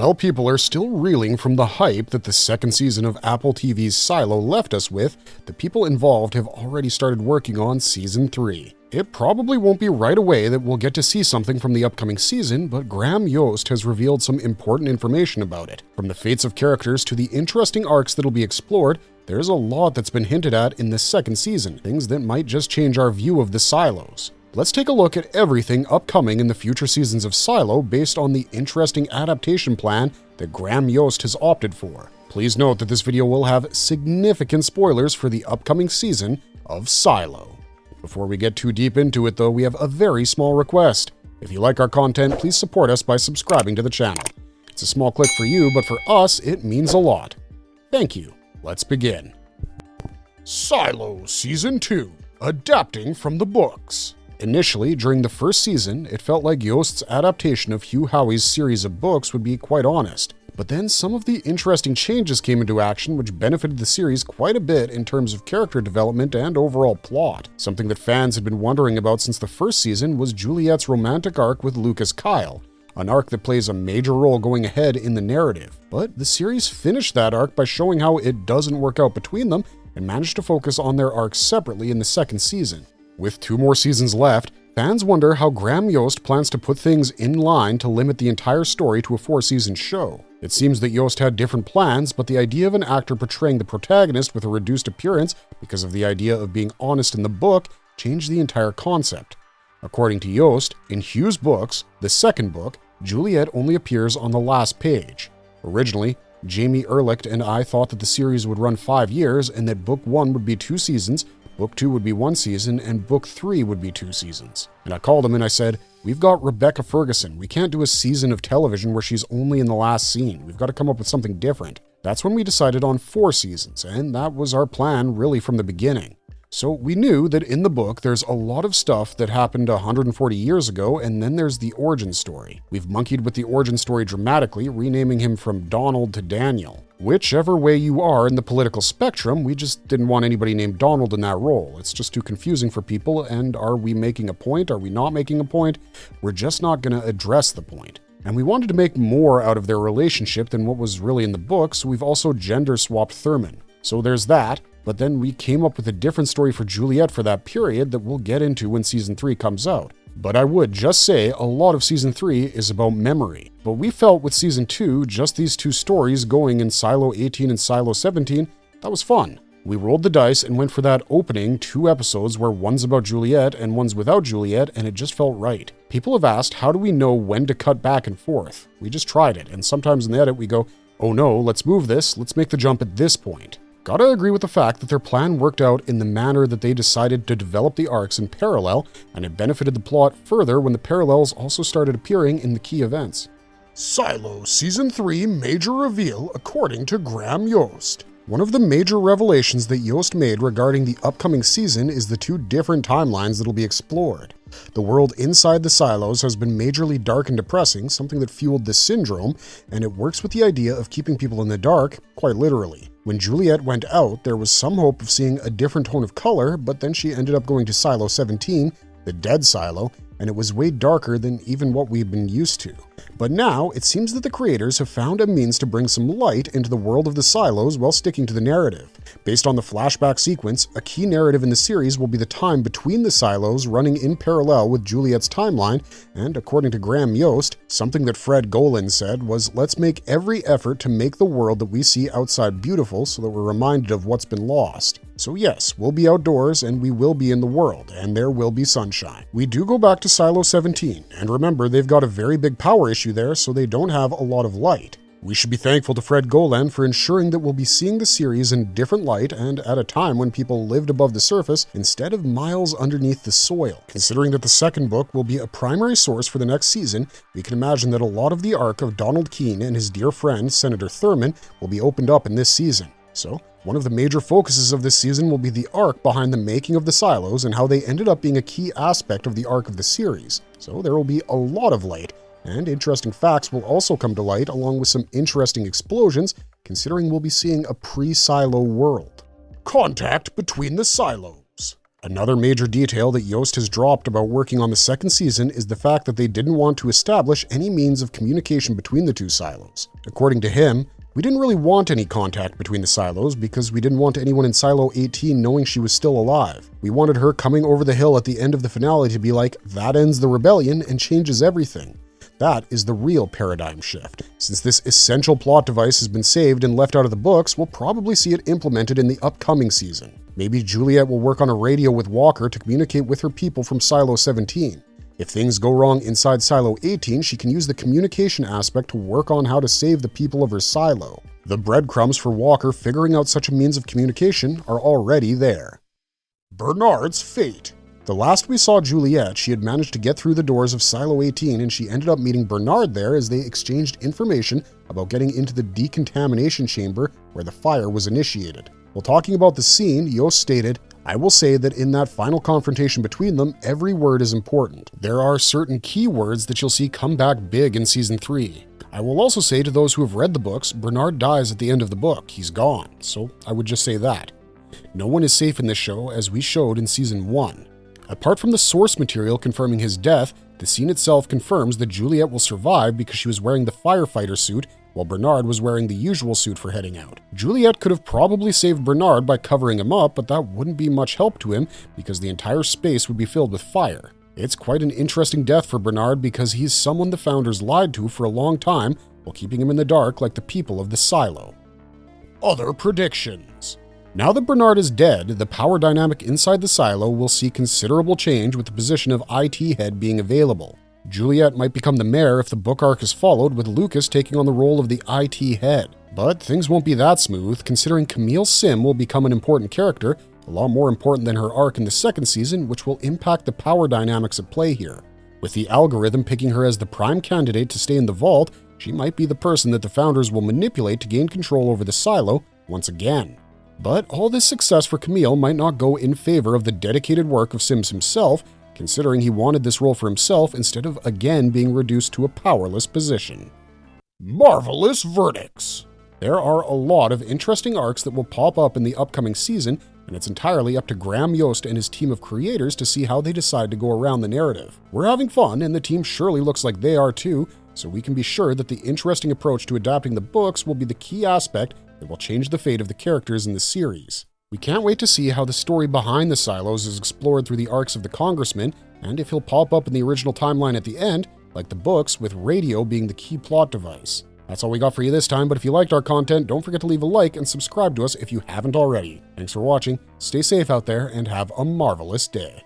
While people are still reeling from the hype that the second season of Apple TV's Silo left us with, the people involved have already started working on Season 3. It probably won't be right away that we'll get to see something from the upcoming season, but Graham Yost has revealed some important information about it. From the fates of characters to the interesting arcs that'll be explored, there's a lot that's been hinted at in this second season, things that might just change our view of the silos. Let's take a look at everything upcoming in the future seasons of Silo based on the interesting adaptation plan that Graham Yost has opted for. Please note that this video will have significant spoilers for the upcoming season of Silo. Before we get too deep into it though, we have a very small request. If you like our content, please support us by subscribing to the channel. It's a small click for you, but for us, it means a lot. Thank you. Let's begin. Silo Season 2, adapting from the books. Initially, during the first season, it felt like Yost's adaptation of Hugh Howey's series of books would be quite honest. But then some of the interesting changes came into action which benefited the series quite a bit in terms of character development and overall plot. Something that fans had been wondering about since the first season was Juliette's romantic arc with Lucas Kyle, an arc that plays a major role going ahead in the narrative. But the series finished that arc by showing how it doesn't work out between them and managed to focus on their arcs separately in the second season. With 2 more seasons left, fans wonder how Graham Yost plans to put things in line to limit the entire story to a 4-season show. It seems that Yost had different plans, but the idea of an actor portraying the protagonist with a reduced appearance because of the idea of being honest in the book changed the entire concept. According to Yost, in Hugh's books, the second book, Juliette only appears on the last page. Originally, Jamie Ehrlicht and I thought that the series would run 5 years and that Book 1 would be 2 seasons, Book 2 would be 1 season, and Book 3 would be 2 seasons. And I called him and I said, we've got Rebecca Ferguson. We can't do a season of television where she's only in the last scene. We've got to come up with something different. That's when we decided on 4 seasons, and that was our plan really from the beginning. So we knew that in the book there's a lot of stuff that happened 140 years ago, and then there's the origin story. We've monkeyed with the origin story dramatically, renaming him from Donald to Daniel. Whichever way you are in the political spectrum, we just didn't want anybody named Donald in that role. It's just too confusing for people, and are we making a point? Are we not making a point? We're just not going to address the point. And we wanted to make more out of their relationship than what was really in the book, so we've also gender swapped Thurman. So there's that. But then we came up with a different story for Juliette for that period that we'll get into when Season 3 comes out. But I would just say a lot of Season 3 is about memory. But we felt with Season 2, just these 2 stories going in Silo 18 and Silo 17, that was fun. We rolled the dice and went for that opening 2 episodes where one's about Juliette and one's without Juliette, and it just felt right. People have asked, how do we know when to cut back and forth? We just tried it, and sometimes in the edit we go, oh no, let's move this, let's make the jump at this point. Gotta agree with the fact that their plan worked out in the manner that they decided to develop the arcs in parallel, and it benefited the plot further when the parallels also started appearing in the key events. Silo Season 3 Major Reveal according to Graham Yost. One of the major revelations that Yost made regarding the upcoming season is the 2 different timelines that'll be explored. The world inside the silos has been majorly dark and depressing, something that fueled this syndrome, and it works with the idea of keeping people in the dark, quite literally. When Juliette went out, there was some hope of seeing a different tone of color, but then she ended up going to Silo 17, the dead silo, and it was way darker than even what we've been used to. But now, it seems that the creators have found a means to bring some light into the world of the silos while sticking to the narrative. Based on the flashback sequence, a key narrative in the series will be the time between the silos running in parallel with Juliette's timeline, and according to Graham Yost, something that Fred Golan said was, let's make every effort to make the world that we see outside beautiful so that we're reminded of what's been lost. So yes, we'll be outdoors and we will be in the world, and there will be sunshine. We do go back to Silo 17, and remember they've got a very big power issue there, so they don't have a lot of light. We should be thankful to Fred Golan for ensuring that we'll be seeing the series in different light and at a time when people lived above the surface instead of miles underneath the soil. Considering that the second book will be a primary source for the next season, we can imagine that a lot of the arc of Donald Keene and his dear friend, Senator Thurman, will be opened up in this season. So, one of the major focuses of this season will be the arc behind the making of the silos and how they ended up being a key aspect of the arc of the series. So there will be a lot of light, and interesting facts will also come to light along with some interesting explosions, considering we'll be seeing a pre-silo world. Contact between the silos. Another major detail that Yost has dropped about working on the second season is the fact that they didn't want to establish any means of communication between the two silos. According to him, we didn't really want any contact between the silos because we didn't want anyone in Silo 18 knowing she was still alive. We wanted her coming over the hill at the end of the finale to be like, that ends the rebellion and changes everything. That is the real paradigm shift. Since this essential plot device has been saved and left out of the books, we'll probably see it implemented in the upcoming season. Maybe Juliette will work on a radio with Walker to communicate with her people from Silo 17. If things go wrong inside Silo 18, she can use the communication aspect to work on how to save the people of her silo. The breadcrumbs for Walker figuring out such a means of communication are already there. Bernard's fate. The last we saw Juliette, she had managed to get through the doors of Silo 18 and she ended up meeting Bernard there as they exchanged information about getting into the decontamination chamber where the fire was initiated. While talking about the scene, Yost stated, "I will say that in that final confrontation between them, every word is important. There are certain key words that you'll see come back big in Season 3. I will also say to those who have read the books, Bernard dies at the end of the book. He's gone, so I would just say that. No one is safe in this show, as we showed in Season 1. Apart from the source material confirming his death, the scene itself confirms that Juliette will survive because she was wearing the firefighter suit while Bernard was wearing the usual suit for heading out. Juliette could have probably saved Bernard by covering him up, but that wouldn't be much help to him because the entire space would be filled with fire. It's quite an interesting death for Bernard because he's someone the Founders lied to for a long time while keeping him in the dark like the people of the silo. Other predictions. Now that Bernard is dead, the power dynamic inside the silo will see considerable change with the position of IT head being available. Juliette might become the mayor if the book arc is followed, with Lucas taking on the role of the IT head. But things won't be that smooth, considering Camille Sim will become an important character, a lot more important than her arc in the second season, which will impact the power dynamics at play here. With the algorithm picking her as the prime candidate to stay in the vault, she might be the person that the Founders will manipulate to gain control over the silo once again. But all this success for Camille might not go in favor of the dedicated work of Sims himself, considering he wanted this role for himself instead of again being reduced to a powerless position. Marvelous verdicts! There are a lot of interesting arcs that will pop up in the upcoming season, and it's entirely up to Graham Yost and his team of creators to see how they decide to go around the narrative. We're having fun, and the team surely looks like they are too, so we can be sure that the interesting approach to adapting the books will be the key aspect that will change the fate of the characters in the series. We can't wait to see how the story behind the silos is explored through the arcs of the Congressman, and if he'll pop up in the original timeline at the end, like the books, with radio being the key plot device. That's all we got for you this time, but if you liked our content, don't forget to leave a like and subscribe to us if you haven't already. Thanks for watching, stay safe out there, and have a marvelous day.